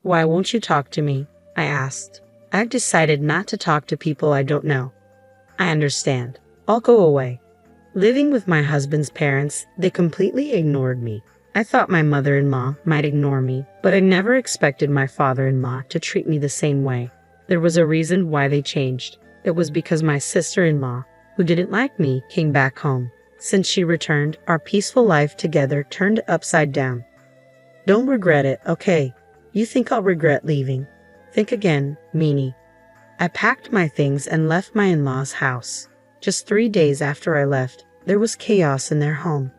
Why won't you talk to me? I asked. I've decided not to talk to people I don't know. I understand. I'll go away. Living with my husband's parents, they completely ignored me. I thought my mother-in-law might ignore me, but I never expected my father-in-law to treat me the same way. There was a reason why they changed. It was because my sister-in-law, who didn't like me, came back home. Since she returned, our peaceful life together turned upside down. Don't regret it, okay? You think I'll regret leaving? Think again, meanie. I packed my things and left my in-laws' house. Just 3 days after I left, there was chaos in their home.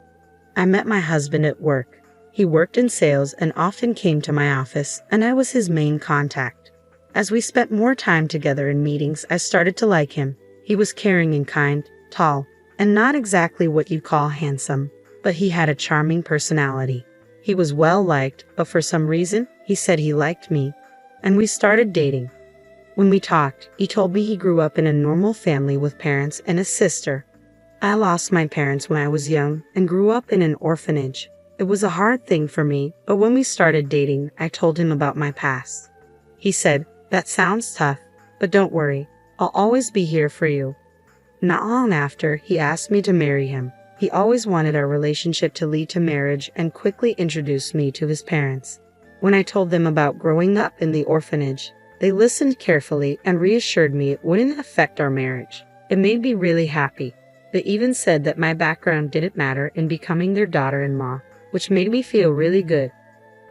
I met my husband at work. He worked in sales and often came to my office, and I was his main contact. As we spent more time together in meetings, I started to like him. He was caring and kind, tall, and not exactly what you'd call handsome, but he had a charming personality. He was well liked, but for some reason, he said he liked me, and we started dating. When we talked, he told me he grew up in a normal family with parents and a sister. I lost my parents when I was young and grew up in an orphanage. It was a hard thing for me, but when we started dating, I told him about my past. He said, "That sounds tough, but don't worry, I'll always be here for you." Not long after, he asked me to marry him. He always wanted our relationship to lead to marriage and quickly introduced me to his parents. When I told them about growing up in the orphanage, they listened carefully and reassured me it wouldn't affect our marriage. It made me really happy. They even said that my background didn't matter in becoming their daughter-in-law, which made me feel really good.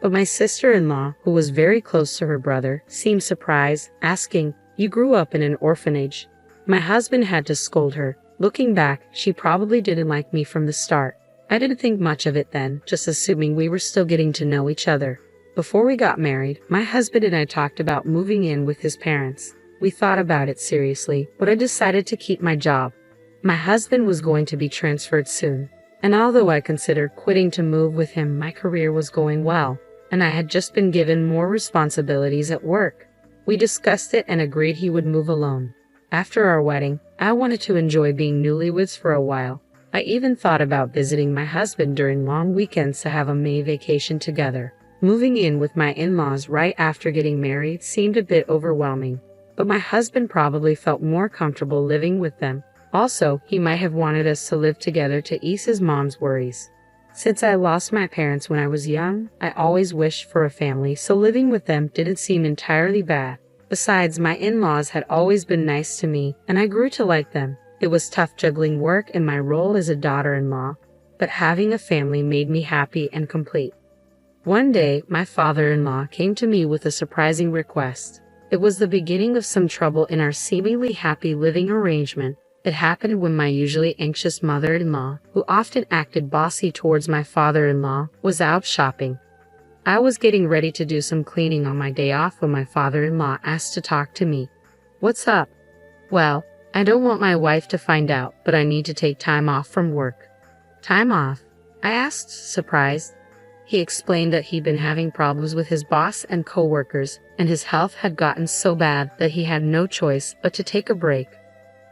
But my sister-in-law, who was very close to her brother, seemed surprised, asking, "You grew up in an orphanage?" My husband had to scold her. Looking back, she probably didn't like me from the start. I didn't think much of it then, just assuming we were still getting to know each other. Before we got married, my husband and I talked about moving in with his parents. We thought about it seriously, but I decided to keep my job. My husband was going to be transferred soon, and although I considered quitting to move with him, my career was going well, and I had just been given more responsibilities at work. We discussed it and agreed he would move alone. After our wedding, I wanted to enjoy being newlyweds for a while. I even thought about visiting my husband during long weekends to have a May vacation together. Moving in with my in-laws right after getting married seemed a bit overwhelming, but my husband probably felt more comfortable living with them. Also, he might have wanted us to live together to ease his mom's worries. Since I lost my parents when I was young, I always wished for a family, so living with them didn't seem entirely bad. Besides, my in-laws had always been nice to me, and I grew to like them. It was tough juggling work and my role as a daughter-in-law, but having a family made me happy and complete. One day, my father-in-law came to me with a surprising request. It was the beginning of some trouble in our seemingly happy living arrangement. It happened when my usually anxious mother-in-law, who often acted bossy towards my father-in-law, was out shopping. I was getting ready to do some cleaning on my day off when my father-in-law asked to talk to me. "What's up?" "Well, I don't want my wife to find out, but I need to take time off from work." "Time off?" I asked, surprised. He explained that he'd been having problems with his boss and co-workers, and his health had gotten so bad that he had no choice but to take a break.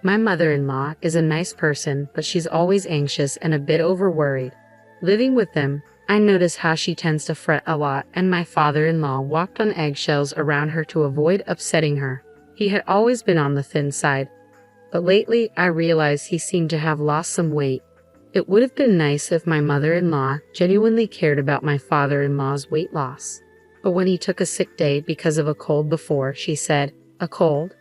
My mother-in-law is a nice person, but she's always anxious and a bit over-worried. Living with them, I notice how she tends to fret a lot, and my father-in-law walked on eggshells around her to avoid upsetting her. He had always been on the thin side, but lately I realized he seemed to have lost some weight. It would have been nice if my mother-in-law genuinely cared about my father-in-law's weight loss. But when he took a sick day because of a cold before, she said, "A cold?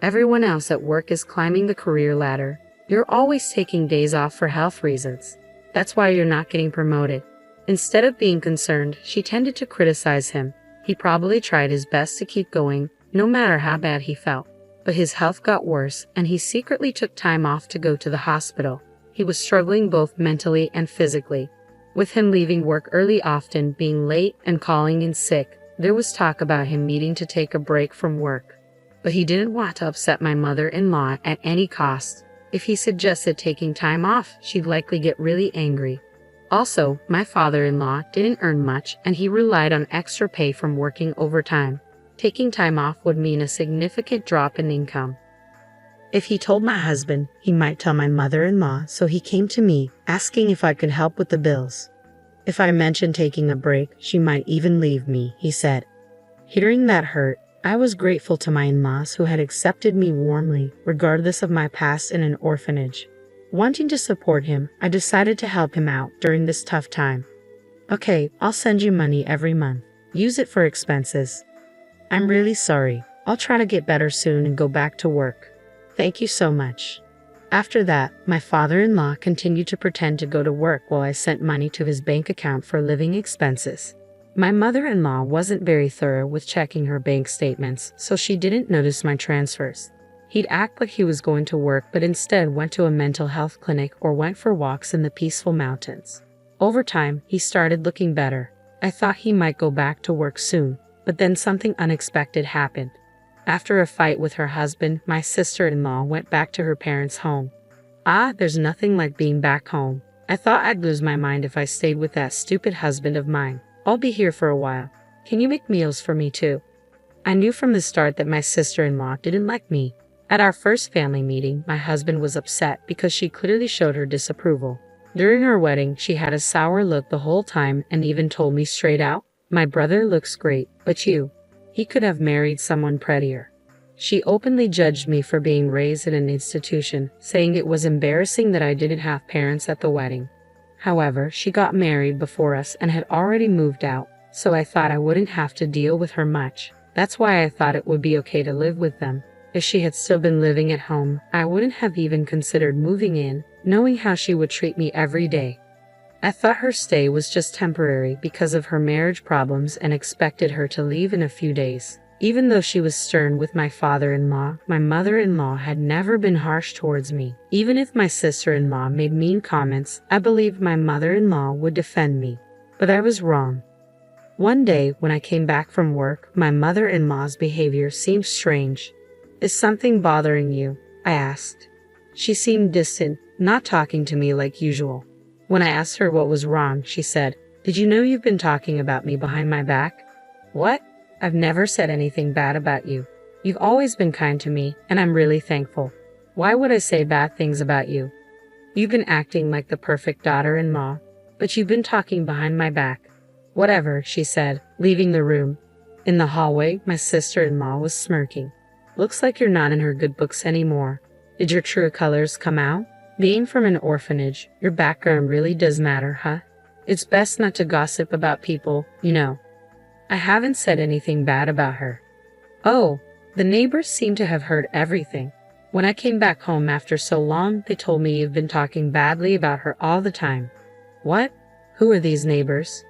Everyone else at work is climbing the career ladder. You're always taking days off for health reasons. That's why you're not getting promoted." Instead of being concerned, she tended to criticize him. He probably tried his best to keep going, no matter how bad he felt. But his health got worse, and he secretly took time off to go to the hospital. He was struggling both mentally and physically. With him leaving work early often, being late, and calling in sick, there was talk about him needing to take a break from work. But he didn't want to upset my mother-in-law at any cost. If he suggested taking time off, she'd likely get really angry. Also, my father-in-law didn't earn much, and he relied on extra pay from working overtime. Taking time off would mean a significant drop in income. If he told my husband, he might tell my mother-in-law, so he came to me, asking if I could help with the bills. If I mentioned taking a break, she might even leave me, he said. Hearing that hurt, I was grateful to my in-laws who had accepted me warmly, regardless of my past in an orphanage. Wanting to support him, I decided to help him out during this tough time. Okay, I'll send you money every month. Use it for expenses. I'm really sorry. I'll try to get better soon and go back to work. Thank you so much. After that, my father-in-law continued to pretend to go to work while I sent money to his bank account for living expenses. My mother-in-law wasn't very thorough with checking her bank statements, so she didn't notice my transfers. He'd act like he was going to work but instead went to a mental health clinic or went for walks in the peaceful mountains. Over time, he started looking better. I thought he might go back to work soon, but then something unexpected happened. After a fight with her husband, my sister-in-law went back to her parents' home. There's nothing like being back home. I thought I'd lose my mind if I stayed with that stupid husband of mine. I'll be here for a while. Can you make meals for me too? I knew from the start that my sister-in-law didn't like me. At our first family meeting, my husband was upset because she clearly showed her disapproval. During our wedding, she had a sour look the whole time and even told me straight out, "My brother looks great, but you. He could have married someone prettier." She openly judged me for being raised in an institution, saying it was embarrassing that I didn't have parents at the wedding. However, she got married before us and had already moved out, so I thought I wouldn't have to deal with her much. That's why I thought it would be okay to live with them. If she had still been living at home, I wouldn't have even considered moving in, knowing how she would treat me every day. I thought her stay was just temporary because of her marriage problems and expected her to leave in a few days. Even though she was stern with my father-in-law, my mother-in-law had never been harsh towards me. Even if my sister-in-law made mean comments, I believed my mother-in-law would defend me. But I was wrong. One day, when I came back from work, my mother-in-law's behavior seemed strange. "Is something bothering you?" I asked. She seemed distant, not talking to me like usual. When I asked her what was wrong, she said, "Did you know you've been talking about me behind my back?" "What? I've never said anything bad about you. You've always been kind to me, and I'm really thankful. Why would I say bad things about you? You've been acting like the perfect daughter-in-law, but you've been talking behind my back." "Whatever," she said, leaving the room. In the hallway, my sister-in-law was smirking. "Looks like you're not in her good books anymore. Did your true colors come out? Being from an orphanage, your background really does matter, huh? It's best not to gossip about people, you know." I haven't said anything bad about her. Oh, the neighbors seem to have heard everything. When I came back home after so long, they told me you've been talking badly about her all the time. What? Who are these neighbors?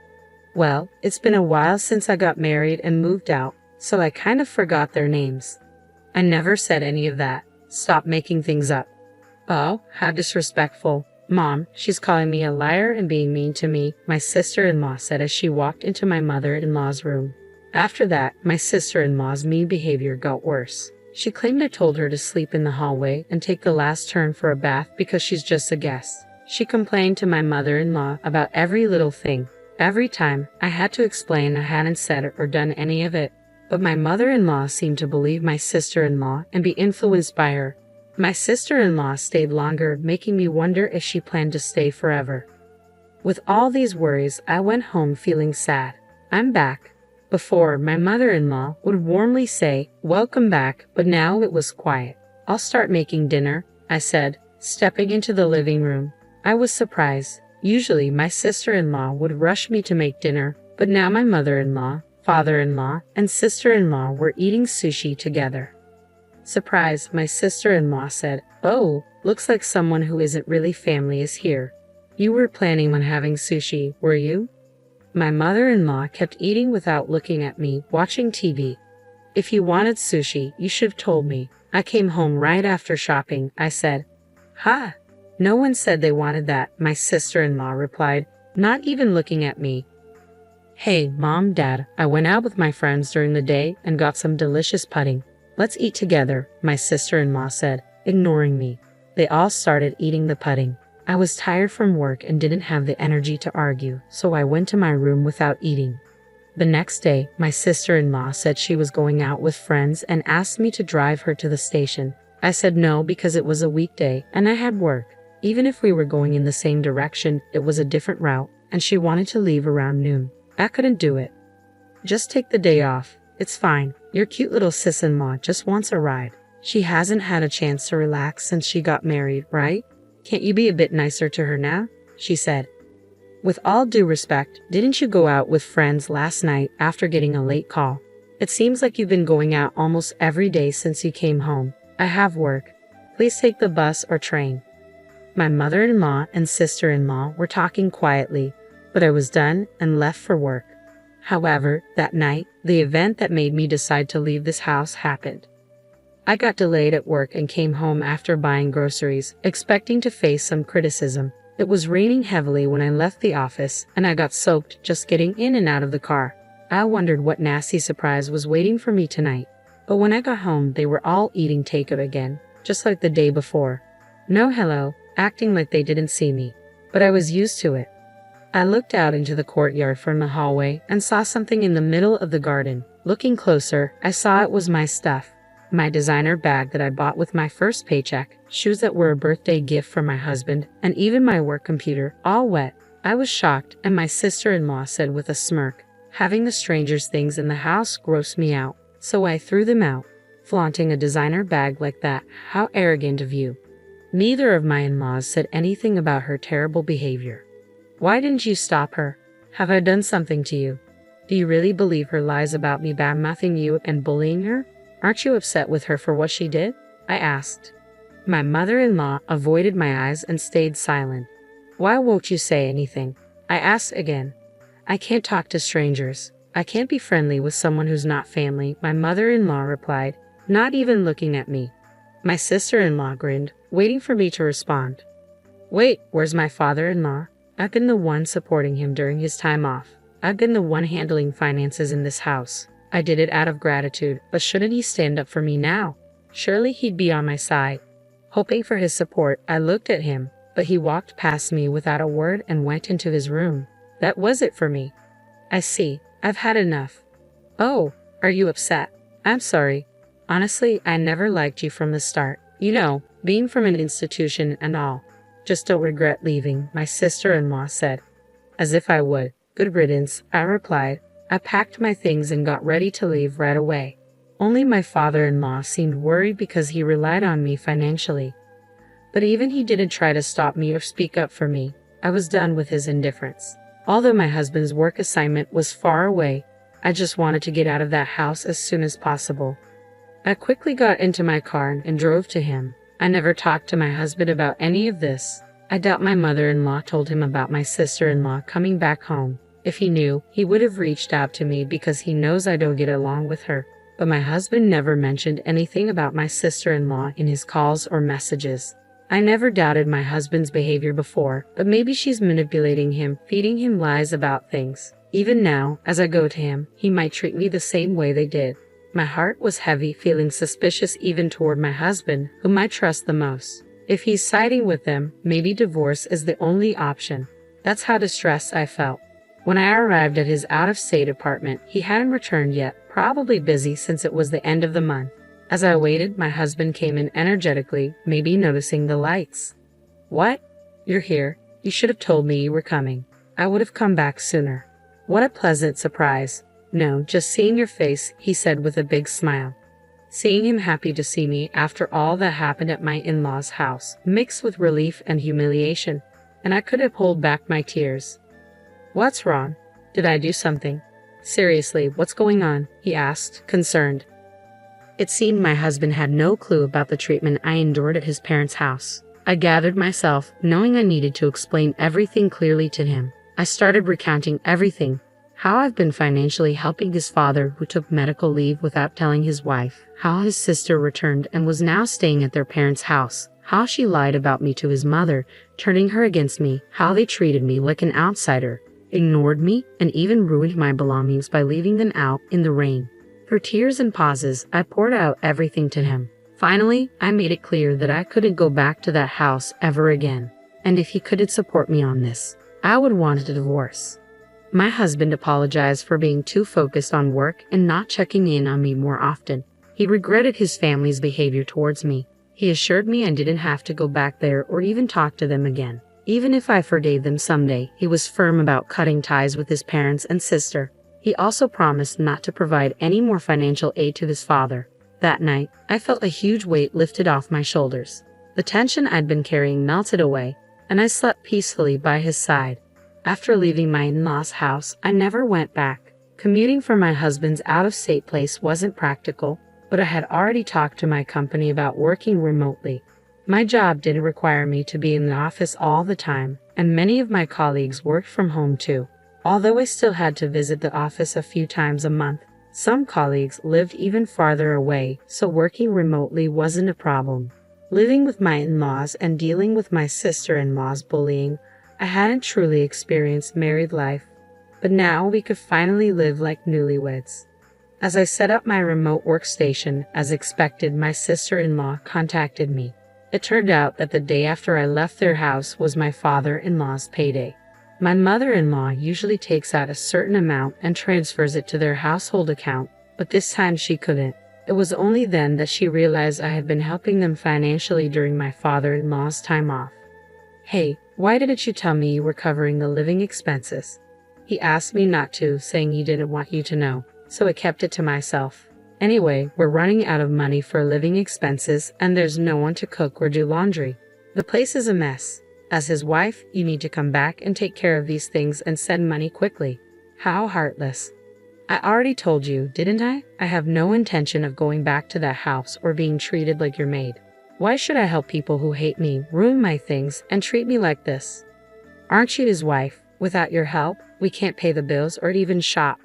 Well, it's been a while since I got married and moved out, so I kind of forgot their names. I never said any of that. Stop making things up. Oh, how disrespectful. Mom, she's calling me a liar and being mean to me, my sister-in-law said as she walked into my mother-in-law's room. After that, my sister-in-law's mean behavior got worse. She claimed I told her to sleep in the hallway and take the last turn for a bath because she's just a guest. She complained to my mother-in-law about every little thing. Every time, I had to explain I hadn't said or done any of it. But my mother-in-law seemed to believe my sister-in-law and be influenced by her. My sister-in-law stayed longer, making me wonder if she planned to stay forever. With all these worries, I went home feeling sad. I'm back. Before, my mother-in-law would warmly say, "Welcome back," but now it was quiet. "I'll start making dinner," I said, stepping into the living room. I was surprised. Usually, my sister-in-law would rush me to make dinner, but now my mother-in-law, father-in-law, and sister-in-law were eating sushi together. Surprised, my sister-in-law said, "Oh, looks like someone who isn't really family is here. You were planning on having sushi, were you?" My mother-in-law kept eating without looking at me, watching TV. "If you wanted sushi, you should have told me. I came home right after shopping," I said. "Ha! No one said they wanted that," my sister-in-law replied, not even looking at me. "Hey, Mom, Dad, I went out with my friends during the day and got some delicious pudding. Let's eat together," my sister-in-law said, ignoring me. They all started eating the pudding. I was tired from work and didn't have the energy to argue, so I went to my room without eating. The next day, my sister-in-law said she was going out with friends and asked me to drive her to the station. I said no because it was a weekday and I had work. Even if we were going in the same direction, it was a different route, and she wanted to leave around noon. I couldn't do it. "Just take the day off. It's fine. Your cute little sis-in-law just wants a ride. She hasn't had a chance to relax since she got married, right? Can't you be a bit nicer to her now? She said. With all due respect, didn't you go out with friends last night after getting a late call? It seems like you've been going out almost every day since you came home. I have work. Please take the bus or train. My mother-in-law and sister-in-law were talking quietly, but I was done and left for work. However, that night, the event that made me decide to leave this house happened. I got delayed at work and came home after buying groceries, expecting to face some criticism. It was raining heavily when I left the office, and I got soaked just getting in and out of the car. I wondered what nasty surprise was waiting for me tonight. But when I got home, they were all eating takeout again, just like the day before. No hello, acting like they didn't see me. But I was used to it. I looked out into the courtyard from the hallway and saw something in the middle of the garden. Looking closer, I saw it was my stuff. My designer bag that I bought with my first paycheck, shoes that were a birthday gift from my husband, and even my work computer, all wet. I was shocked, and my sister-in-law said with a smirk, "Having the strangers' things in the house grossed me out, so I threw them out." Flaunting a designer bag like that, how arrogant of you. Neither of my in-laws said anything about her terrible behavior. Why didn't you stop her? Have I done something to you? Do you really believe her lies about me badmouthing you and bullying her? Aren't you upset with her for what she did? I asked. My mother-in-law avoided my eyes and stayed silent. Why won't you say anything? I asked again. I can't talk to strangers. I can't be friendly with someone who's not family, my mother-in-law replied, not even looking at me. My sister-in-law grinned, waiting for me to respond. Wait, where's my father-in-law? I've been the one supporting him during his time off. I've been the one handling finances in this house. I did it out of gratitude, but shouldn't he stand up for me now? Surely he'd be on my side. Hoping for his support, I looked at him, but he walked past me without a word and went into his room. That was it for me. I see. I've had enough. Oh, are you upset? I'm sorry. Honestly, I never liked you from the start. You know, being from an institution and all. Just don't regret leaving, my sister-in-law said. As if I would. Good riddance, I replied. I packed my things and got ready to leave right away. Only my father-in-law seemed worried because he relied on me financially. But even he didn't try to stop me or speak up for me. I was done with his indifference. Although my husband's work assignment was far away, I just wanted to get out of that house as soon as possible. I quickly got into my car and drove to him. I never talked to my husband about any of this. I doubt my mother-in-law told him about my sister-in-law coming back home. If he knew, he would have reached out to me because he knows I don't get along with her. But my husband never mentioned anything about my sister-in-law in his calls or messages. I never doubted my husband's behavior before, but maybe she's manipulating him, feeding him lies about things. Even now, as I go to him, he might treat me the same way they did. My heart was heavy, feeling suspicious even toward my husband, whom I trust the most. If he's siding with them, maybe divorce is the only option. That's how distressed I felt. When I arrived at his out-of-state apartment, he hadn't returned yet, probably busy since it was the end of the month. As I waited, my husband came in energetically, maybe noticing the lights. What? You're here. You should have told me you were coming. I would have come back sooner. What a pleasant surprise. No, just seeing your face, he said with a big smile. Seeing him happy to see me after all that happened at my in-laws' house, mixed with relief and humiliation, and I couldn't hold back my tears. What's wrong? Did I do something? Seriously, what's going on? He asked, concerned. It seemed my husband had no clue about the treatment I endured at his parents' house. I gathered myself, knowing I needed to explain everything clearly to him. I started recounting everything. How I've been financially helping his father who took medical leave without telling his wife. How his sister returned and was now staying at their parents' house. How she lied about me to his mother, turning her against me. How they treated me like an outsider. Ignored me, and even ruined my belongings by leaving them out in the rain. Through tears and pauses, I poured out everything to him. Finally, I made it clear that I couldn't go back to that house ever again. And if he couldn't support me on this, I would want a divorce. My husband apologized for being too focused on work and not checking in on me more often. He regretted his family's behavior towards me. He assured me I didn't have to go back there or even talk to them again. Even if I forgave them someday, he was firm about cutting ties with his parents and sister. He also promised not to provide any more financial aid to his father. That night, I felt a huge weight lifted off my shoulders. The tension I'd been carrying melted away, and I slept peacefully by his side. After leaving my in-laws' house, I never went back. Commuting from my husband's out-of-state place wasn't practical, but I had already talked to my company about working remotely. My job didn't require me to be in the office all the time, and many of my colleagues worked from home too. Although I still had to visit the office a few times a month, some colleagues lived even farther away, so working remotely wasn't a problem. Living with my in-laws and dealing with my sister-in-law's bullying, I hadn't truly experienced married life, but now we could finally live like newlyweds. As I set up my remote workstation, as expected, my sister-in-law contacted me. It turned out that the day after I left their house was my father-in-law's payday. My mother-in-law usually takes out a certain amount and transfers it to their household account, but this time she couldn't. It was only then that she realized I had been helping them financially during my father-in-law's time off. "Hey, why didn't you tell me you were covering the living expenses?" He asked me not to, saying he didn't want you to know, so I kept it to myself. Anyway, we're running out of money for living expenses, and there's no one to cook or do laundry. The place is a mess. As his wife, you need to come back and take care of these things and send money quickly. How heartless. I already told you, didn't I? I have no intention of going back to that house or being treated like your maid. Why should I help people who hate me, ruin my things, and treat me like this? Aren't you his wife? Without your help, we can't pay the bills or even shop.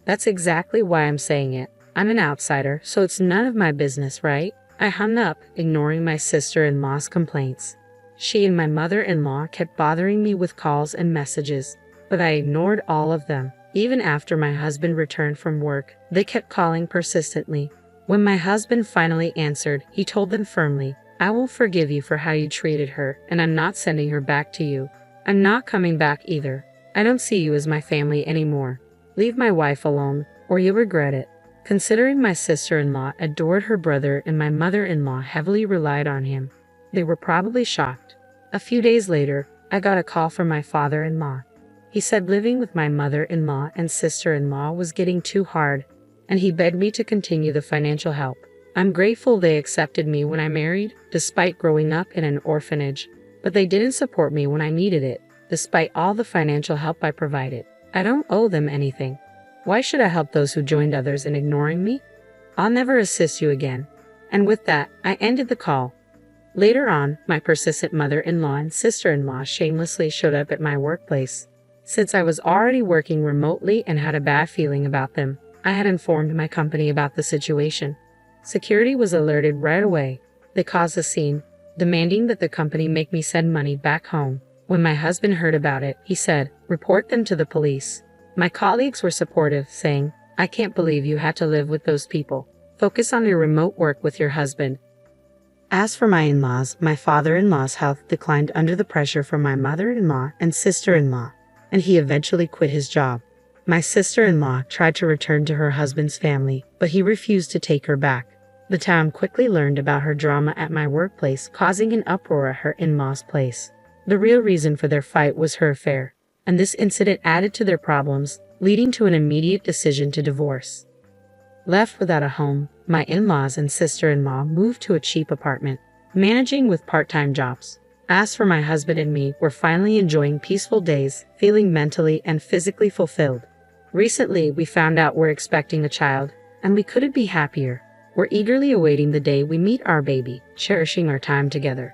That's exactly why I'm saying it. I'm an outsider, so it's none of my business, right? I hung up, ignoring my sister-in-law's complaints. She and my mother-in-law kept bothering me with calls and messages, but I ignored all of them. Even after my husband returned from work, they kept calling persistently. When my husband finally answered, he told them firmly, "I won't forgive you for how you treated her, and I'm not sending her back to you. I'm not coming back either. I don't see you as my family anymore. Leave my wife alone, or you'll regret it." Considering my sister-in-law adored her brother and my mother-in-law heavily relied on him, they were probably shocked. A few days later, I got a call from my father-in-law. He said living with my mother-in-law and sister-in-law was getting too hard, and he begged me to continue the financial help. I'm grateful they accepted me when I married, despite growing up in an orphanage, but they didn't support me when I needed it, despite all the financial help I provided. I don't owe them anything. Why should I help those who joined others in ignoring me? I'll never assist you again. And with that, I ended the call. Later on, my persistent mother-in-law and sister-in-law shamelessly showed up at my workplace. Since I was already working remotely and had a bad feeling about them, I had informed my company about the situation. Security was alerted right away. They caused a scene, demanding that the company make me send money back home. When my husband heard about it, he said, "Report them to the police." My colleagues were supportive, saying, "I can't believe you had to live with those people. Focus on your remote work with your husband." As for my in-laws, my father-in-law's health declined under the pressure from my mother-in-law and sister-in-law, and he eventually quit his job. My sister-in-law tried to return to her husband's family, but he refused to take her back. The town quickly learned about her drama at my workplace, causing an uproar at her in-law's place. The real reason for their fight was her affair, and this incident added to their problems, leading to an immediate decision to divorce. Left without a home, my in-laws and sister-in-law moved to a cheap apartment, managing with part-time jobs. As for my husband and me, we're finally enjoying peaceful days, feeling mentally and physically fulfilled. Recently, we found out we're expecting a child, and we couldn't be happier. We're eagerly awaiting the day we meet our baby, cherishing our time together.